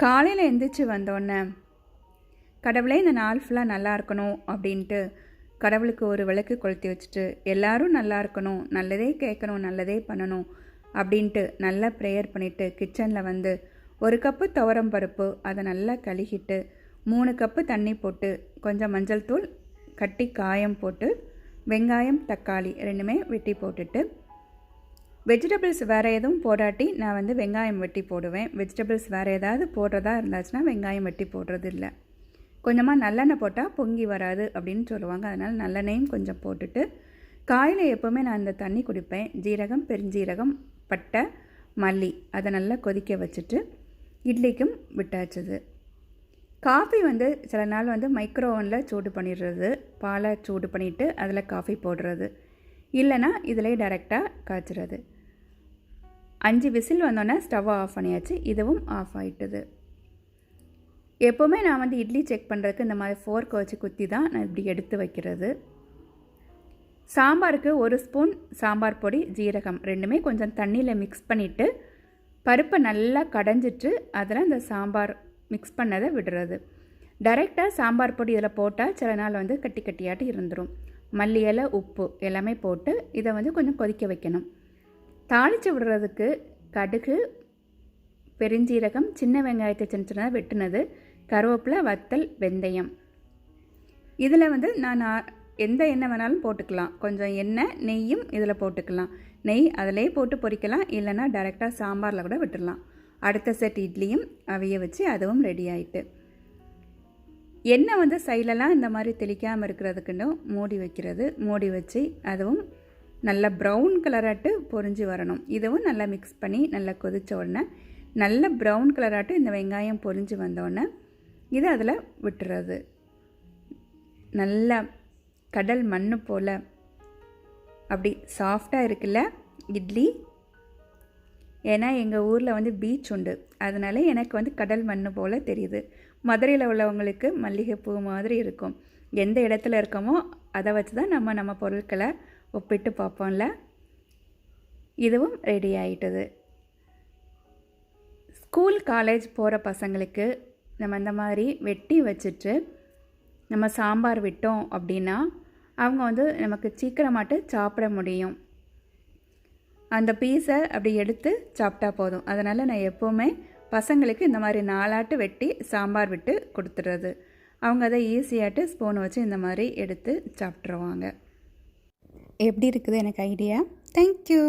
காலையில் எந்திரிச்சு வந்தோடனே கடவுளே இந்த நாள் ஃபுல்லாக நல்லா இருக்கணும் அப்படின்ட்டு கடவுளுக்கு ஒரு விளக்கு கொளுத்தி வச்சுட்டு எல்லாரும் நல்லா இருக்கணும், நல்லதே கேட்கணும், நல்லதே பண்ணணும் அப்படின்ட்டு நல்லா ப்ரேயர் பண்ணிவிட்டு கிச்சனில் வந்து 1 கப்பு துவரம் பருப்பு அதை நல்லா கழுகிட்டு 3 கப்பு தண்ணி போட்டு கொஞ்சம் மஞ்சள் தூள், கட்டி காயம் போட்டு வெங்காயம் தக்காளி ரெண்டுமே வெட்டி போட்டுட்டு வெஜிடபிள்ஸ் வேறு எதுவும் போடாட்டி நான் வந்து வெங்காயம் வெட்டி போடுவேன். வெஜிடபிள்ஸ் வேறு ஏதாவது போடுறதா இருந்துச்சுன்னா வெங்காயம் வெட்டி போடுறது இல்லை. கொஞ்சமாக நல்லெண்ணெய் போட்டால் பொங்கி வராது அப்படின்னு சொல்லுவாங்க. அதனால் நல்லெண்ணெயும் கொஞ்சம் போட்டுட்டு காயில் எப்போவுமே நான் இந்த தண்ணி குடிப்பேன். ஜீரகம், பெருஞ்சீரகம், பட்டை, மல்லி அதை நல்லா கொதிக்க வச்சுட்டு இட்லிக்கும் விட்டாச்சுது. காஃபி வந்து சில நாள் வந்து மைக்ரோ ஓவனில் சூடு பண்ணிடுறது, பாலை சூடு பண்ணிவிட்டு அதில் காஃபி போடுறது, இல்லைனா இதிலே டைரெக்டாக காய்ச்சிறது. 5 விசில் வந்தோன்னே ஸ்டவ்வை ஆஃப் பண்ணியாச்சு. இதுவும் ஆஃப் ஆகிட்டுது. எப்போவுமே நான் வந்து இட்லி செக் பண்ணுறதுக்கு இந்த மாதிரி ஃபோர்க் வச்சு குத்தி தான் நான் இப்படி எடுத்து வைக்கிறது. சாம்பாருக்கு 1 ஸ்பூன் சாம்பார் பொடி, ஜீரகம் ரெண்டுமே கொஞ்சம் தண்ணியில் மிக்ஸ் பண்ணிவிட்டு பருப்பை நல்லா கடைஞ்சிட்டு அதில் இந்த சாம்பார் மிக்ஸ் பண்ணதை விடுறது. டைரெக்டாக சாம்பார் பொடி இதில் போட்டால் சில நாள் வந்து கட்டி கட்டியாட்டு இருந்துடும். மல்லி இலை, உப்பு எல்லாமே போட்டு இதை வந்து கொஞ்சம் கொதிக்க வைக்கணும். தாளித்து விடுறதுக்கு கடுகு, பெருஞ்சீரகம், சின்ன வெங்காயத்தை சின்ன சின்னதாக வெட்டினது, கருவேப்பிலை, வத்தல், வெந்தயம். இதில் வந்து நான் எந்த எண்ணெய் வேணாலும் போட்டுக்கலாம். கொஞ்சம் எண்ணெய், நெய்யும் இதில் போட்டுக்கலாம். நெய் அதிலே போட்டு பொரிக்கலாம், இல்லைனா டைரெக்டாக சாம்பாரில் கூட விட்டுடலாம். அடுத்த செட் இட்லியும் அவைய வச்சு அதுவும் ரெடி ஆகிட்டு எண்ணெய் வந்து சைட்லலாம் இந்த மாதிரி தெளிக்காமல் இருக்கிறதுக்குன்னு மூடி வைக்கிறது. மூடி வச்சு அதுவும் நல்லா ப்ரௌன் கலராட்டு பொரிஞ்சு வரணும். இதுவும் நல்லா மிக்ஸ் பண்ணி நல்லா கொதித்த உடனே நல்ல ப்ரௌன் கலராட்டு இந்த வெங்காயம் பொரிஞ்சு வந்தோடனே இதை அதில் விட்டுறது. நல்லா கடல் மண் போல் அப்படி சாஃப்டாக இருக்குல்ல இட்லி. ஏன்னா எங்கள் ஊரில் வந்து பீச் உண்டு, அதனால எனக்கு வந்து கடல் மண் போல் தெரியுது. மதுரையில் உள்ளவங்களுக்கு மல்லிகைப்பூ மாதிரி இருக்கும். எந்த இடத்துல இருக்கோமோ அதை வச்சு தான் நம்ம பொருட்களை ஒப்பிட்டு பார்ப்போம்ல. இதுவும் ரெடி ஆகிட்டது. ஸ்கூல், காலேஜ் போகிற பசங்களுக்கு நம்ம இந்த மாதிரி வெட்டி வச்சுட்டு நம்ம சாம்பார் விட்டோம் அப்படின்னா அவங்க வந்து நமக்கு சீக்கிரமாட்டு சாப்பிட முடியும். அந்த பீஸை அப்படி எடுத்து சாப்பிட்டா போதும். அதனால் நான் எப்போவுமே பசங்களுக்கு இந்த மாதிரி 4 ஆட்டு வெட்டி சாம்பார் விட்டு கொடுத்துட்றது. அவங்க அதை ஈஸியாட்டு ஸ்பூன் வச்சு இந்த மாதிரி எடுத்து சாப்பிட்ருவாங்க. எப்படி இருக்குது எனக்கு ஐடியா? தேங்க்யூ.